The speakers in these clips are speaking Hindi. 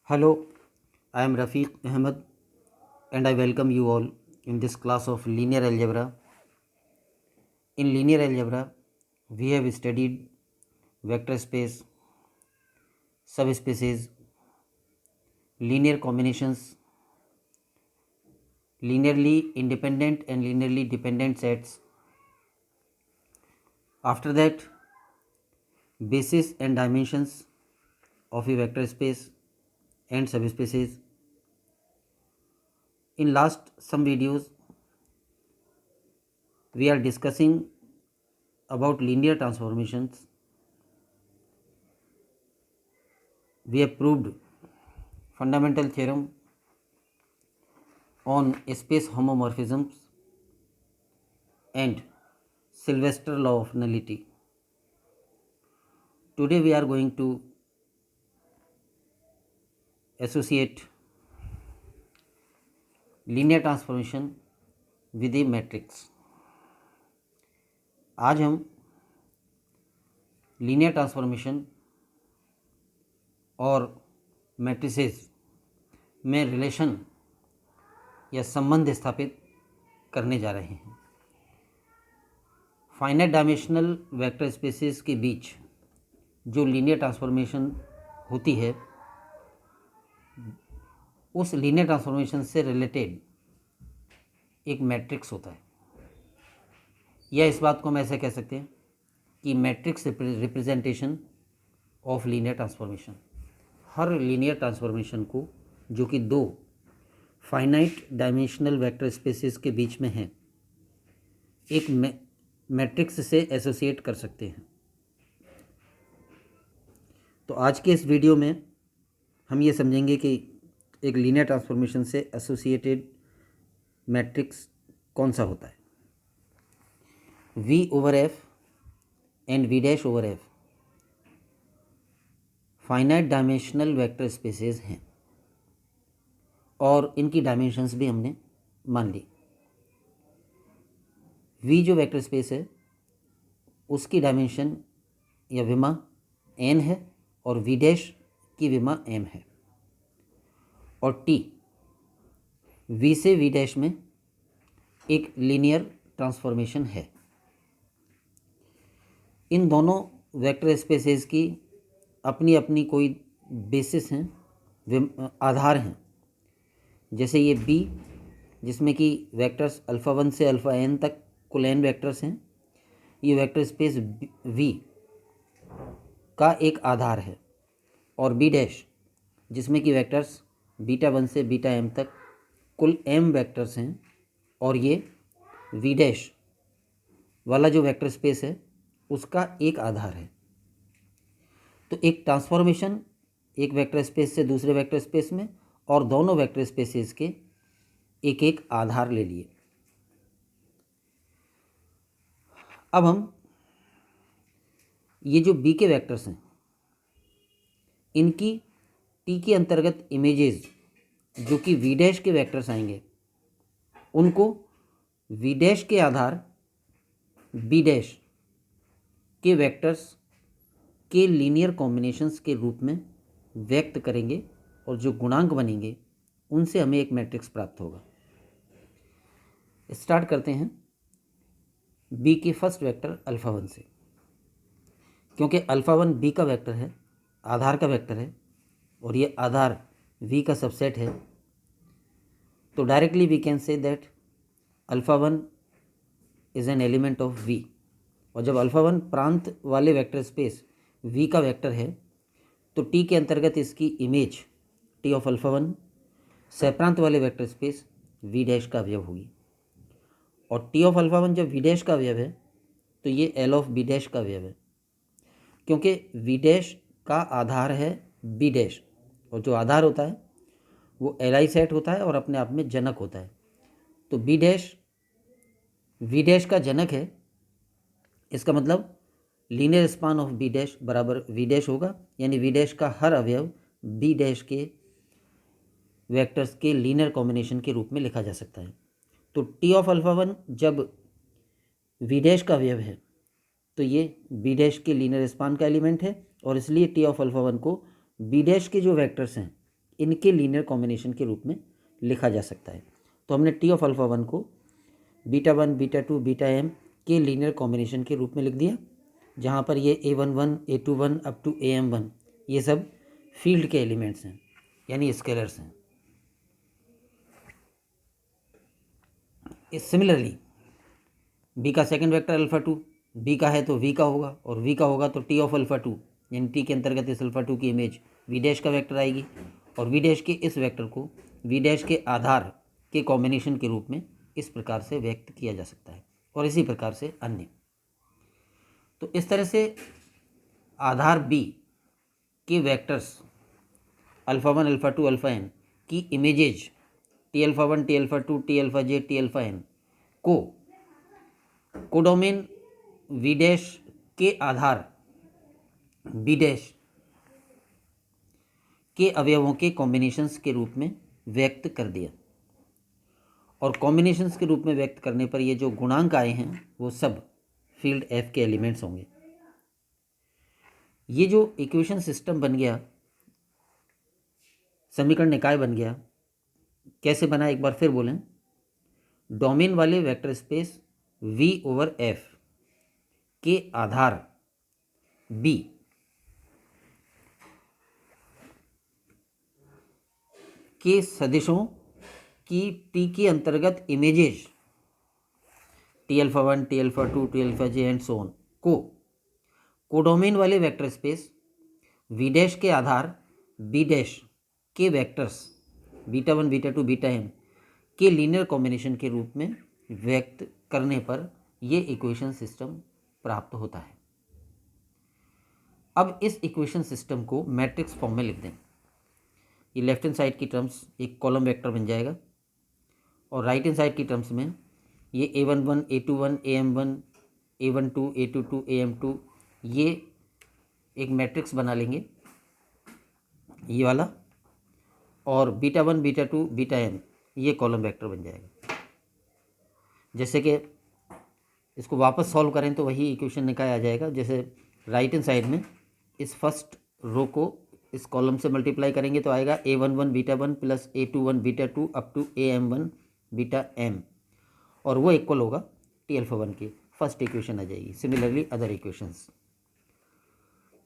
Hello, I am Rafiq Ahmed and I welcome you all in this class of linear algebra. In linear algebra, we have studied vector space, subspaces, linear combinations, linearly independent and linearly dependent sets. After that, basis and dimensions of a vector space and subspaces. In last some videos, we are discussing about linear transformations. We have proved fundamental theorem on space homomorphisms and Sylvester law of nullity. Today we are going to associate linear transformation with a matrix. आज हम linear transformation और matrices में रिलेशन या संबंध स्थापित करने जा रहे हैं. फाइनाइट डायमेंशनल वेक्टर स्पेसेस के बीच जो लीनियर ट्रांसफॉर्मेशन होती है, उस लीनियर ट्रांसफॉर्मेशन से रिलेटेड एक मैट्रिक्स होता है, या इस बात को हम ऐसे कह सकते हैं कि matrix representation of linear transformation. Her linear transformation को जो कि दो फाइनाइट डायमेंशनल वेक्टर स्पेसेस के बीच में है, एक मैट्रिक्स से एसोसिएट कर सकते हैं. तो आज के इस वीडियो में हम ये समझेंगे कि एक लीनियर ट्रांसफॉर्मेशन से एसोसिएटेड मैट्रिक्स कौन सा होता है. V over F and V dash over F finite dimensional vector spaces हैं और इनकी डायमेंशंस भी हमने मान ली. V जो वेक्टर स्पेस है उसकी डायमेंशन या विमा n है और V डैश की विमा m है, और T V से V डैश में एक लीनियर ट्रांसफॉर्मेशन है. इन दोनों वेक्टर स्पेसेस की अपनी अपनी कोई बेसिस हैं, आधार हैं. जैसे ये B जिसमें कि वेक्टर्स अल्फ़ा 1 से अल्फ़ा n तक कुल n वेक्टर्स हैं, ये वेक्टर स्पेस V का एक आधार है. और B डैश जिसमें कि वेक्टर्स बीटा 1 से बीटा m तक कुल m वेक्टर्स हैं, और ये V डैश वाला जो वेक्टर स्पेस है उसका एक आधार है. तो एक ट्रांसफॉर्मेशन एक वेक्टर स्पेस से दूसरे वेक्टर स्पेस में, और दोनों वेक्टर स्पेसेस के एक एक आधार ले लिए. अब हम ये जो B के वेक्टर्स हैं इनकी T के अंतर्गत इमेजेस जो कि V डैश के वेक्टर्स आएंगे, उनको V डैश के आधार B डैश के वेक्टर्स के लीनियर कॉम्बिनेशंस के रूप में व्यक्त करेंगे, और जो गुणांक बनेंगे उनसे हमें एक मैट्रिक्स प्राप्त होगा. स्टार्ट करते हैं B के फर्स्ट वेक्टर अल्फ़ा 1 से. क्योंकि अल्फ़ा 1 B का वेक्टर है, आधार का वेक्टर है, और ये आधार V का सबसेट है, तो directly we can say that alpha 1 is an element of V. और जब अल्फ़ा 1 प्रांत वाले वेक्टर स्पेस V का वेक्टर है, तो T के अंतर्गत इसकी इमेज T ऑफ अल्फ़ा 1 सप्रांत वाले वेक्टर स्पेस V डैश का अवयव होगी. और T ऑफ अल्फ़ा 1 जब V डैश का अवयव है तो ये L ऑफ B डैश का अवयव है, क्योंकि V डैश का आधार है B डैश, और जो आधार होता है वो Li सेट होता है और अपने आप में जनक होता है. तो B डैश V डैश का जनक है, इसका मतलब linear span of B dash बराबर V डैश होगा, यानी V डैश का हर अवयव B डैश के वेक्टर्स के लीनियर कॉम्बिनेशन के रूप में लिखा जा सकता है. तो T ऑफ अल्फ़ा 1 जब V डैश का अवयव है तो ये B डैश के लीनियर स्पान का एलिमेंट है, और इसलिए T ऑफ अल्फ़ा 1 को B डैश के जो वेक्टर्स हैं इनके लीनियर कॉम्बिनेशन के रूप में लिखा जा सकता है। तो हमने टी ऑफ अल्फ़ा 1 को बीटा 1 बीटा 2 बीटा m के लीनियर कॉम्बिनेशन के रूप में लिख दिया, जहाँ पर ये A11 A21 up to AM1 ये सब फील्ड के एलिमेंट्स हैं, यानी स्केलर्स हैं। सिमिलरली बी का सेकंड वेक्टर अल्फ़ा 2 बी का है तो वी का होगा, और वी का होगा तो टी ऑफ अल्फ़ा 2 यानी टी के अंतर्गत इस अल्फ़ा 2 की इमेज वी डैश का वेक्टर आएगी, और वी डैश के इस वेक्टर को वी डैश के आधार के कॉम्बिनेशन के रूप में इस प्रकार से व्यक्त किया जा सकता है, और इसी प्रकार से अन्य। तो इस तरह से आधार बी के vectors alpha 1 alpha 2 alpha n की images T alpha 1 T alpha 2 T alpha J T alpha n को कोडोमेन वी डैश के आधार बी डैश के अवयवों के कॉम्बिनेशंस के रूप में व्यक्त कर दिया, और कॉम्बिनेशंस के रूप में व्यक्त करने पर ये जो गुणांक आए हैं वो सब फील्ड एफ के एलिमेंट्स होंगे। ये जो इक्वेशन सिस्टम बन गया, समीकरण निकाय बन गया, कैसे बना एक बार फिर बोलें। डोमेन वाले vector space V over F के आधार B के सदिशों की T के अंतर्गत images T alpha 1 T alpha 2 T alpha J and so on को कोडोमेन वाले वेक्टर स्पेस V डैश के आधार B डैश के vectors beta 1 beta 2 beta m के लीनियर कॉम्बिनेशन के रूप में व्यक्त करने पर ये इक्वेशन सिस्टम प्राप्त होता है। अब इस इक्वेशन सिस्टम को मैट्रिक्स फॉर्म में लिख दें। ये लेफ्ट हैंड साइड की टर्म्स एक कॉलम वेक्टर बन जाएगा, और राइट हैंड साइड की टर्म्स में ये A11 A21 AM1 A12 A22 AM2 ये एक मैट्रिक्स बना लेंगे, ये वाला, और बीटा 1 बीटा 2 बीटा m ये कॉलम वेक्टर बन जाएगा। जैसे कि इसको वापस सॉल्व करें तो वही इक्वेशन निकाय आ जाएगा। जैसे राइट हैंड साइड में इस फर्स्ट रो को इस कॉलम से मल्टीप्लाई करेंगे तो आएगा A11 beta 1 plus A21 beta 2 up to AM1 beta m, और वो इक्वल होगा टी अल्फ़ा 1 की। फर्स्ट इक्वेशन आ जाएगी। Similarly other equations.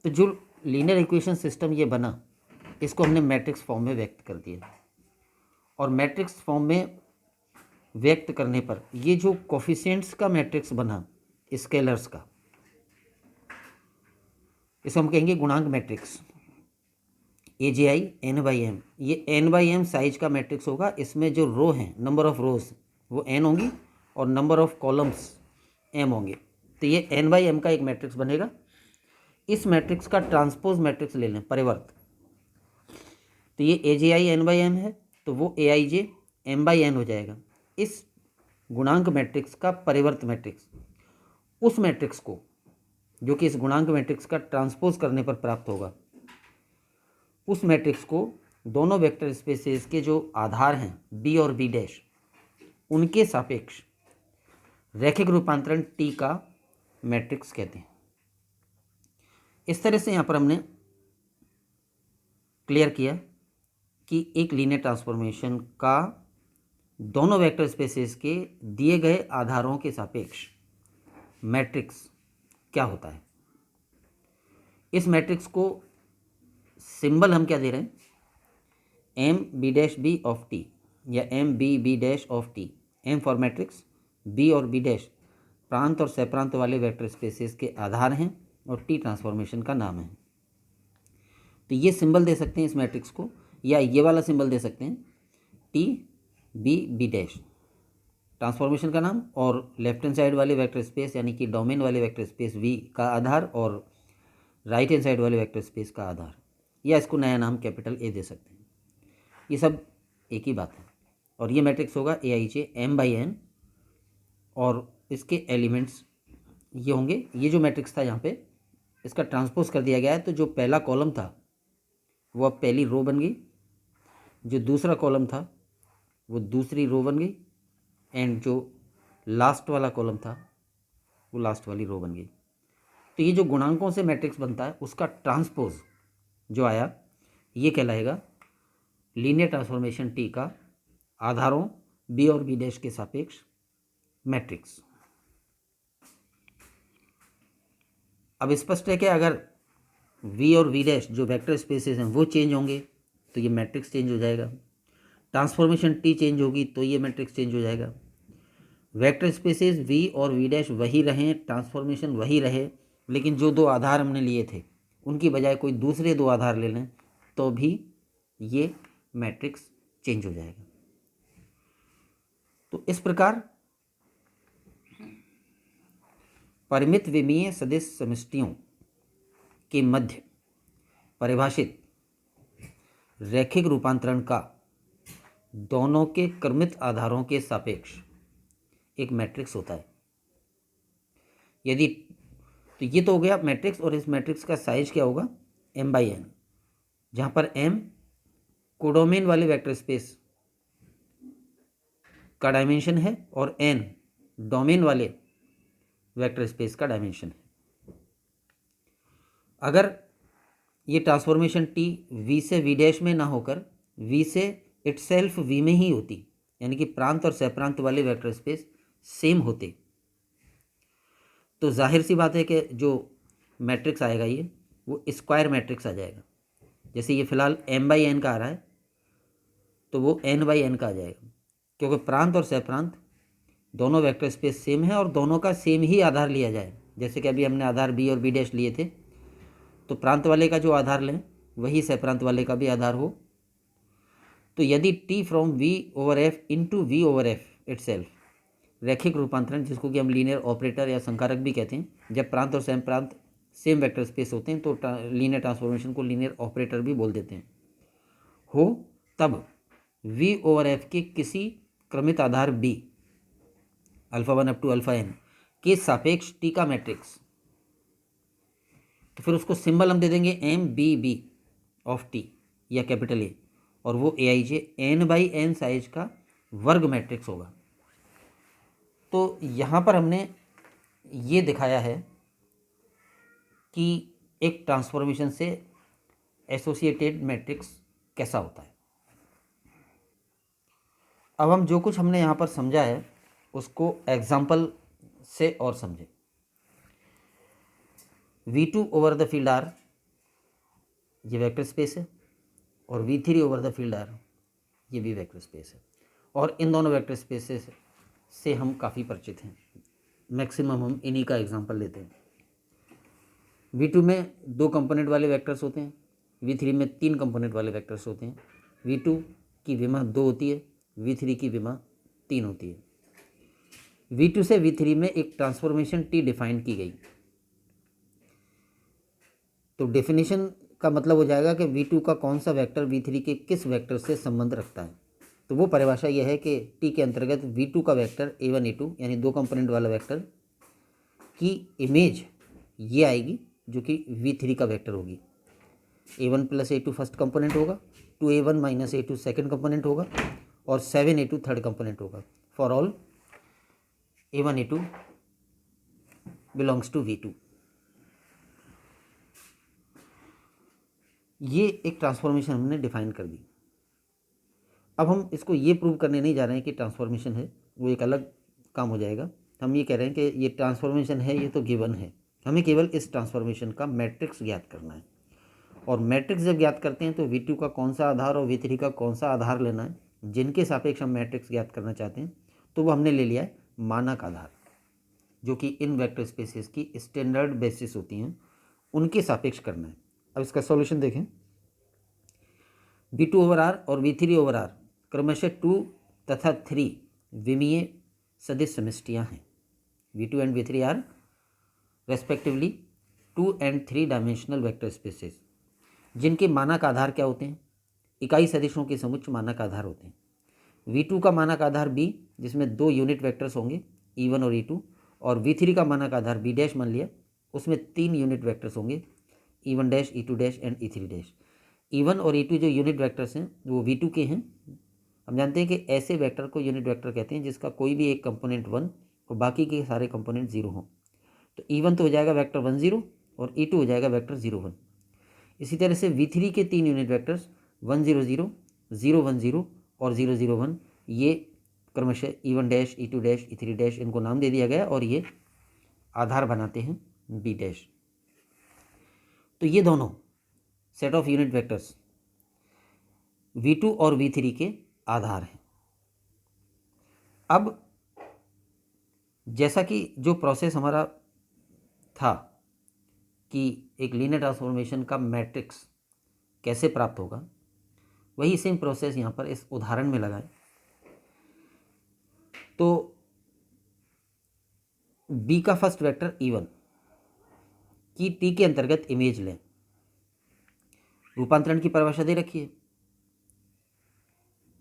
तो जो लीनियर इक्वेशन सिस्टम ये बना, इसको हमने मैट्रिक्स फॉर्म में व्यक्त कर दिया, और मैट्रिक्स फॉर्म में व्यक्त करने पर ये जो कोफिशिएंट्स का मैट्रिक्स बना स्केलर्स का, इसे हम कहेंगे गुणांक मैट्रिक्स AGI n/m। ये n/m साइज का मैट्रिक्स होगा। इसमें जो रो हैं, नंबर ऑफ रोज वो n होंगी, और नंबर ऑफ कॉलम्स m होंगे। तो ये n/m का एक मैट्रिक्स बनेगा। इस मैट्रिक्स का ट्रांसपोज मैट्रिक्स ले लें, परिवर्त। तो ये AGI n/m है, तो वो AIJ m/n हो जाएगा। इस गुणांक मैट्रिक्स का परिवर्त मैट्रिक्स उस मैट्रिक्स को जो कि इस गुणांक मैट्रिक्स का ट्रांसपोज करने पर प्राप्त होगा, उस मैट्रिक्स को दोनों वेक्टर स्पेसेस के जो आधार हैं B और B डैश, उनके सापेक्ष रैखिक रूपांतरण T का मैट्रिक्स कहते हैं। इस तरह से यहाँ पर हमने क्लियर किया कि एक लीनियर ट्रांसफॉर्मेशन का दोनों वेक्टर स्पेसेस के दिए गए आधारों के सापेक्ष मैट्रिक्स क्या होता है। इस मैट्रिक्स को सिंबल हम क्या दे रहे हैं, M B dash B of T, या M B B dash of T. M for matrix, B और बी डैश प्रांत और सप्रांत वाले वेक्टर स्पेसेस के आधार हैं, और टी ट्रांसफॉर्मेशन का नाम है। तो ये सिंबल दे सकते हैं इस मैट्रिक्स को, या ये वाला सिंबल दे सकते हैं T B B dash transformation का नाम, और लेफ्ट हैंड साइड वाले वेक्टर स्पेस यानी कि डोमेन वाले वेक्टर स्पेस वी का आधार, और राइट हैंड साइड वाले वेक्टर स्पेस का आधार, या इसको नया नाम कैपिटल ए दे सकते हैं। ये सब एक ही बात है। और ये मैट्रिक्स होगा AIJ m/n, और इसके एलिमेंट्स ये होंगे। ये जो मैट्रिक्स था यहाँ पे इसका ट्रांसपोज कर दिया गया है, तो जो पहला कॉलम था वो अब पहली रो बन गई, जो दूसरा कॉलम था वो दूसरी रो बन गई, एंड जो लास्ट वाला कॉलम था वो लास्ट वाली रो बन गई। तो ये जो गुणांकों से मैट्रिक्स बनता है उसका ट्रांसपोज जो आया ये कहलाएगा लीनियर ट्रांसफॉर्मेशन टी का आधारों बी और बी डैश के सापेक्ष मैट्रिक्स। अब स्पष्ट है कि अगर वी और वी डैश जो वेक्टर स्पेसेस हैं वो चेंज होंगे तो ये मैट्रिक्स चेंज हो जाएगा, ट्रांसफॉर्मेशन टी चेंज होगी तो ये मैट्रिक्स चेंज हो जाएगा। वेक्टर स्पेसेस वी और वी डैश वही रहें, ट्रांसफॉर्मेशन वही रहे, लेकिन जो दो आधार हमने लिए थे उनकी बजाय कोई दूसरे दो आधार ले लें तो भी ये मैट्रिक्स चेंज हो जाएगा। तो इस प्रकार परिमित विमीय सदिश समष्टियों के मध्य परिभाषित रैखिक रूपांतरण का दोनों के क्रमित आधारों के सापेक्ष एक मैट्रिक्स होता है। यदि तो ये तो हो गया मैट्रिक्स, और इस मैट्रिक्स का साइज क्या होगा, m/n, जहाँ पर m कोडोमेन वाले वेक्टर स्पेस का डायमेंशन है और n डोमेन वाले वेक्टर स्पेस का डायमेंशन है। अगर ये ट्रांसफॉर्मेशन t v से v डैश में ना होकर v से इटसेल्फ v में ही होती, यानी कि प्रांत और सहप्रांत वाले वेक्टर स्पेस सेम होते, तो जाहिर सी बात है कि जो मैट्रिक्स आएगा ये वो स्क्वायर मैट्रिक्स आ जाएगा। जैसे ये फिलहाल m/n का आ रहा है तो वो n/n का आ जाएगा, क्योंकि प्रांत और सहप्रांत दोनों वेक्टर स्पेस सेम है और दोनों का सेम ही आधार लिया जाए। जैसे कि अभी हमने आधार बी और बी डैश लिए थे, तो प्रांत वाले का जो आधार लें वही सहप्रांत वाले का भी आधार हो। तो यदि t from v/f into v/f itself रैखिक रूपांतरण, जिसको कि हम लीनियर ऑपरेटर या संकारक भी कहते हैं, जब प्रांत और सहप्रांत सेम वेक्टर स्पेस होते हैं तो लीनियर ट्रांसफॉर्मेशन को लीनियर ऑपरेटर भी बोल देते हैं, हो तब v/f के किसी क्रमित आधार b α1 अप टू αn के सापेक्ष टी का मैट्रिक्स, तो फिर उसको सिंबल हम दे देंगे m/b ऑफ टी या कैपिटल ए, और वो aij n/n साइज का वर्ग मैट्रिक्स होगा। तो यहाँ पर हमने ये दिखाया है कि एक ट्रांसफॉर्मेशन से एसोसिएटेड मैट्रिक्स कैसा होता है। अब हम जो कुछ हमने यहाँ पर समझा है उसको एग्जाम्पल से और समझें। V2 over the field R ये वेक्टर स्पेस है, और V3 over the field R ये भी वेक्टर स्पेस है, और इन दोनों वेक्टर स्पेसेस से हम काफ़ी परिचित हैं। मैक्सिमम हम इन्हीं का एग्जांपल लेते हैं। V2 में 2 कंपोनेंट वाले वेक्टर्स होते हैं, V3 में 3 कंपोनेंट वाले वेक्टर्स होते हैं। V2 की विमा 2 होती है, V3 की विमा 3 होती है। V2 से V3 में एक ट्रांसफॉर्मेशन T डिफाइन की गई, तो डेफिनेशन का मतलब हो जाएगा कि V2 का कौन सा वेक्टर V3 के किस वेक्टर से संबंध रखता है। तो वो परिभाषा यह है कि T के अंतर्गत V2 का वेक्टर A1 A2 यानी 2 कंपोनेंट वाला वेक्टर की इमेज ये आएगी जो कि V3 का वेक्टर होगी। A1 plus A2 first component होगा, 2A1 minus A2 second component होगा, और 7A2 थर्ड कंपोनेंट होगा। For all A1 A2 belongs to V2। ये एक ट्रांसफॉर्मेशन हमने डिफाइन कर दी। अब हम इसको ये प्रूव करने नहीं जा रहे हैं कि ट्रांसफॉर्मेशन है, वो एक अलग काम हो जाएगा। हम ये कह रहे हैं कि ये ट्रांसफॉर्मेशन है, ये तो गिवन है, हमें केवल इस ट्रांसफॉर्मेशन का मैट्रिक्स ज्ञात करना है। और मैट्रिक्स जब ज्ञात करते हैं तो V2 का कौन सा आधार और V3 का कौन सा आधार लेना है, जिनके सापेक्ष हम मैट्रिक्स ज्ञात करना चाहते हैं, तो वो हमने ले लिया है मानक आधार, जो कि इन वेक्टर स्पेसेस की स्टैंडर्ड बेसिस होती हैं, उनके सापेक्ष करना है। अब इसका सॉल्यूशन देखें। V2 ओवर R और V3 ओवर R क्रमशः 2 तथा 3 विमीय सदिश समष्टियाँ हैं। V2 and V3 are respectively 2 and 3 dimensional vector spaces, जिनके मानक आधार क्या होते हैं, इकाई सदिशों के समुच्चय मानक आधार होते हैं। V2 का मानक आधार B, जिसमें 2 यूनिट वेक्टर्स होंगे E1 और E2, और V3 का मानक आधार B डैश मान लिया, उसमें 3 यूनिट वेक्टर्स होंगे E1 dash E2 dash and E3 dash. E1 और E2 जो यूनिट वेक्टर्स हैं वो V2 के हैं। हम जानते हैं कि ऐसे वेक्टर को यूनिट वेक्टर कहते हैं जिसका कोई भी एक कंपोनेंट 1 और बाकी के सारे कंपोनेंट 0 हों। तो E1 तो हो जाएगा वेक्टर 1 0 और E2 हो जाएगा वेक्टर 0 1। इसी तरह से V3 के 3 यूनिट वेक्टर्स 1 0 0 010 और 001 ये क्रमशः E1 dash, E2 dash, E3 dash इनको नाम दे दिया गया और ये आधार बनाते हैं B डैश। तो ये दोनों set of unit vectors V2 और V3 के आधार हैं। अब जैसा कि जो प्रोसेस हमारा था कि एक लीनियर ट्रांसफॉर्मेशन का मैट्रिक्स कैसे प्राप्त होगा, वही सेम प्रोसेस यहाँ पर इस उदाहरण में लगाएं। तो B का फर्स्ट वेक्टर E1 की T के अंतर्गत इमेज लें। रूपांतरण की परिभाषा दे रखी है।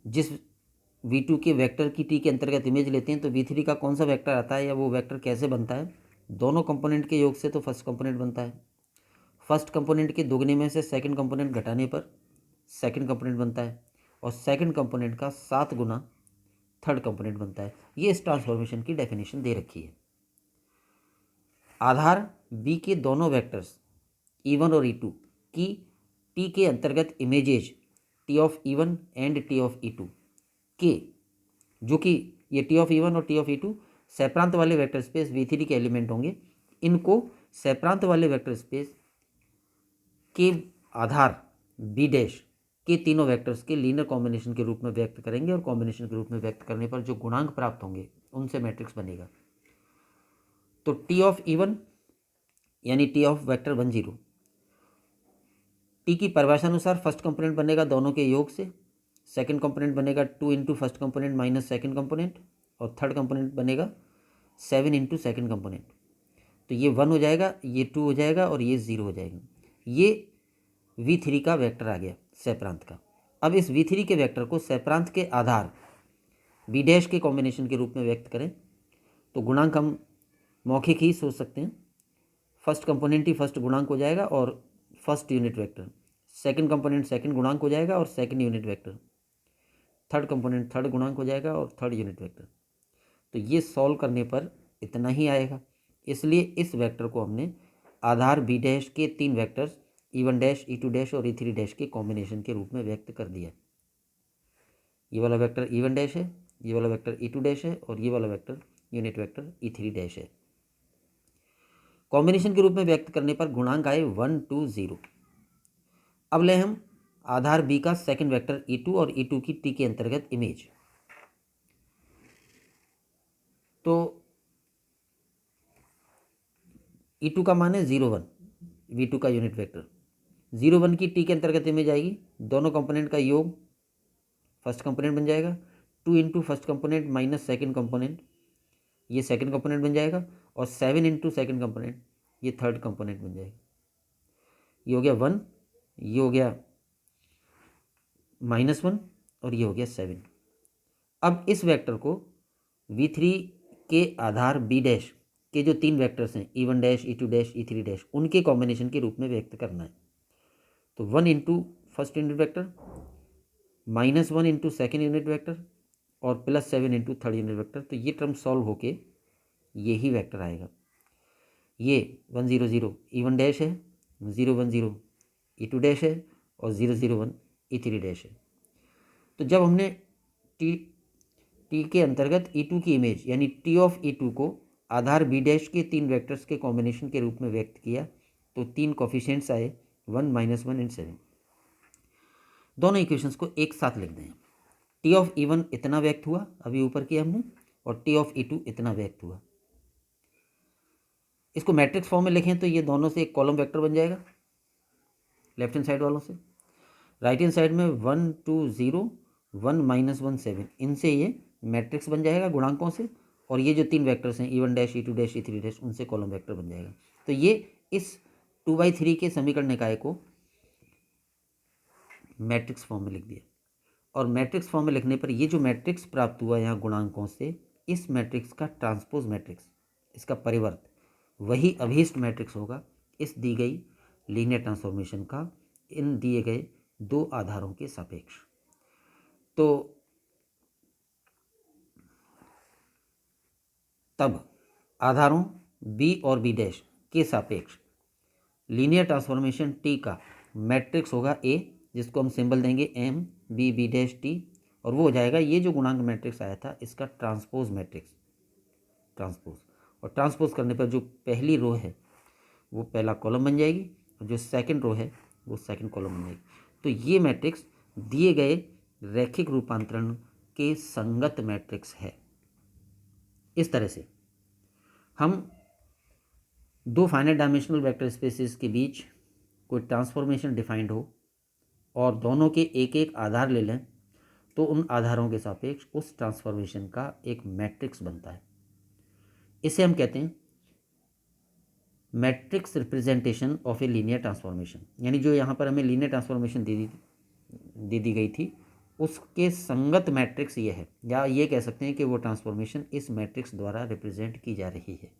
जिस V2 के वेक्टर की T के अंतर्गत इमेज लेते हैं तो V3 का कौन सा वेक्टर आता है या वो वेक्टर कैसे बनता है। दोनों कंपोनेंट के योग से तो फर्स्ट कंपोनेंट बनता है। फर्स्ट कंपोनेंट के दोगुने में से सेकंड कंपोनेंट घटाने पर सेकंड कंपोनेंट बनता है और सेकंड कंपोनेंट का 7 गुना थर्ड कंपोनेंट बनता है। ये इस ट्रांसफॉर्मेशन की डेफिनेशन दे रखी है। आधार B के दोनों वेक्टर्स E1 और E2 की T के अंतर्गत images T of E1 and T of E2 के, जो कि ये T ऑफ E1 और T ऑफ E2 सैप्रांत वाले वेक्टर स्पेस V3 के एलिमेंट होंगे। इनको सैप्रांत वाले वेक्टर स्पेस के आधार B डैश के तीनों वेक्टर्स के लीनियर कॉम्बिनेशन के रूप में व्यक्त करेंगे और कॉम्बिनेशन के रूप में व्यक्त करने पर जो गुणांक प्राप्त होंगे उनसे मैट्रिक्स बनेगा। तो T ऑफ E1 यानी T ऑफ वेक्टर 1 0 T की परिभाषा अनुसार फर्स्ट कंपोनेंट बनेगा दोनों के योग से, सेकंड कंपोनेंट बनेगा 2 into first component minus second component और थर्ड कंपोनेंट बनेगा 7 इंटू सेकेंड कंपोनेंट। तो ये 1 हो जाएगा, ये 2 हो जाएगा और ये 0 हो जाएगा। ये V3 का वेक्टर आ गया सैप्रांत का। अब इस V3 के वेक्टर को सैप्रांत के आधार B डैश के कॉम्बिनेशन के रूप में व्यक्त करें तो गुणांक हम मौखिक ही सोच सकते हैं। फर्स्ट कंपोनेंट ही फर्स्ट गुणांक हो जाएगा और first unit vector, second component second गुणांक हो जाएगा और second unit vector, third component third गुणांक हो जाएगा और थर्ड यूनिट वेक्टर। तो ये सॉल्व करने पर इतना ही आएगा। इसलिए इस वेक्टर को हमने आधार B डैश के 3 vectors E1 dash, E2 dash और E3 डैश के कॉम्बिनेशन के रूप में व्यक्त कर दिया। ये वाला वेक्टर E1 डैश है, ये वाला वेक्टर E2 डैश है और ये वाला vector unit vector E3 dash है। कॉम्बिनेशन के रूप में व्यक्त करने पर गुणांक आए 1 2 0। अब ले हम आधार B का सेकंड वेक्टर E2 और E2 की T के अंतर्गत इमेज। तो E2 का मान है 0 1, V2 का यूनिट वेक्टर 0 1 की T के अंतर्गत इमेज आएगी। दोनों कंपोनेंट का योग फर्स्ट कंपोनेंट बन जाएगा, 2 into first component minus second component, ये सेकेंड कंपोनेंट बन जाएगा और 7 इंटू सेकेंड कंपोनेंट, ये थर्ड कंपोनेंट बन जाएगा। ये हो गया 1, ये हो गया -1 और ये हो गया 7। अब इस वेक्टर को V3 के आधार B डैश के जो 3 वेक्टर्स हैं E1 dash, E2 dash, E3 dash, उनके कॉम्बिनेशन के रूप में व्यक्त करना है। तो 1 into first unit vector, -1 into second unit vector और +7 इंटू थर्ड यूनिट वेक्टर। तो ये टर्म सॉल्व होके यही वेक्टर आएगा। ये 1 0 0 E1 डैश है, 0 1 0 E2 डैश है और 0 0 1 E3 डैश है। तो जब हमने T के अंतर्गत E2 की इमेज यानी T ऑफ E2 को आधार B डैश के 3 वेक्टर्स के कॉम्बिनेशन के रूप में व्यक्त किया तो 3 कोफिशिएंट्स आए 1 -1 एंड 7। दोनों इक्वेशंस को एक साथ लिख दें। T ऑफ E1 इतना व्यक्त हुआ, अभी ऊपर किया हमने, और T ऑफ E2 इतना व्यक्त हुआ। इसको मैट्रिक्स फॉर्म में लिखें तो ये दोनों से एक कॉलम वेक्टर बन जाएगा लेफ्ट हैंड साइड वालों से। राइट हैंड साइड में 1 2 0 1 -1 7, इनसे ये मैट्रिक्स बन जाएगा गुणांकों से, और ये जो 3 वेक्टर्स हैं E1 dash, E2 dash, E3 dash, उनसे कॉलम वेक्टर बन जाएगा। तो ये इस 2/3 के समीकरण निकाय को मैट्रिक्स फॉर्म में लिख दिया। और मैट्रिक्स फॉर्म में लिखने पर ये जो मैट्रिक्स प्राप्त हुआ यहाँ गुणांकों से, इस मैट्रिक्स का ट्रांसपोज मैट्रिक्स, इसका परिवर्त वही अभीष्ट मैट्रिक्स होगा इस दी गई लीनियर ट्रांसफॉर्मेशन का इन दिए गए 2 आधारों के सापेक्ष। तो तब आधारों B और B डैश के सापेक्ष लीनियर ट्रांसफॉर्मेशन T का मैट्रिक्स होगा A, जिसको हम सिंबल देंगे M, B B dash T, और वो हो जाएगा ये जो गुणांक मैट्रिक्स आया था इसका ट्रांसपोज मैट्रिक्स, ट्रांसपोज। और ट्रांसपोज करने पर जो पहली रो है वो पहला कॉलम बन जाएगी और जो सेकंड रो है वो सेकंड कॉलम बन जाएगी। तो ये मैट्रिक्स दिए गए रैखिक रूपांतरण के संगत मैट्रिक्स है। इस तरह से हम दो फाइनाइट डायमेंशनल वेक्टर स्पेसेस के बीच कोई ट्रांसफॉर्मेशन डिफाइंड हो और दोनों के एक एक आधार ले लें तो उन आधारों के सापेक्ष उस ट्रांसफॉर्मेशन का एक मैट्रिक्स बनता है। इसे हम कहते हैं matrix representation of a linear transformation. यानी जो यहाँ पर हमें लीनियर ट्रांसफॉर्मेशन दे दी गई थी उसके संगत मैट्रिक्स ये है, या ये कह सकते हैं कि वो ट्रांसफॉर्मेशन इस मैट्रिक्स द्वारा रिप्रेजेंट की जा रही है।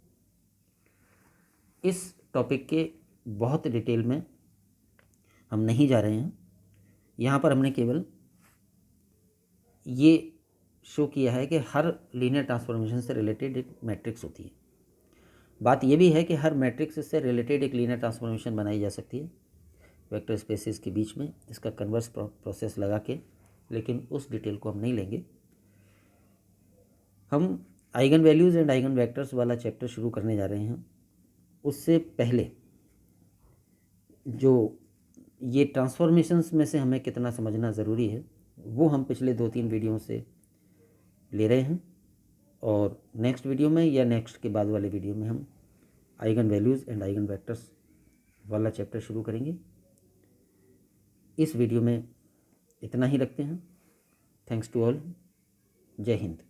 इस टॉपिक के बहुत डिटेल में हम नहीं जा रहे हैं, यहाँ पर हमने केवल ये शो किया है कि हर लीनियर ट्रांसफॉर्मेशन से रिलेटेड एक मैट्रिक्स होती है। बात यह भी है कि हर मैट्रिक्स से रिलेटेड एक लीनियर ट्रांसफॉर्मेशन बनाई जा सकती है वेक्टर स्पेसेस के बीच में, इसका कन्वर्स प्रोसेस लगा के, लेकिन उस डिटेल को हम नहीं लेंगे। हम eigenvalues and eigenvectors वाला चैप्टर शुरू करने जा रहे हैं। उससे पहले जो ये ट्रांसफॉर्मेशंस में से हमें कितना समझना ज़रूरी है वो हम पिछले 2-3 वीडियो से ले रहे हैं, और नेक्स्ट वीडियो में या नेक्स्ट के बाद वाले वीडियो में हम eigenvalues and eigenvectors वाला चैप्टर शुरू करेंगे। इस वीडियो में इतना ही रखते हैं। Thanks to all. जय हिंद।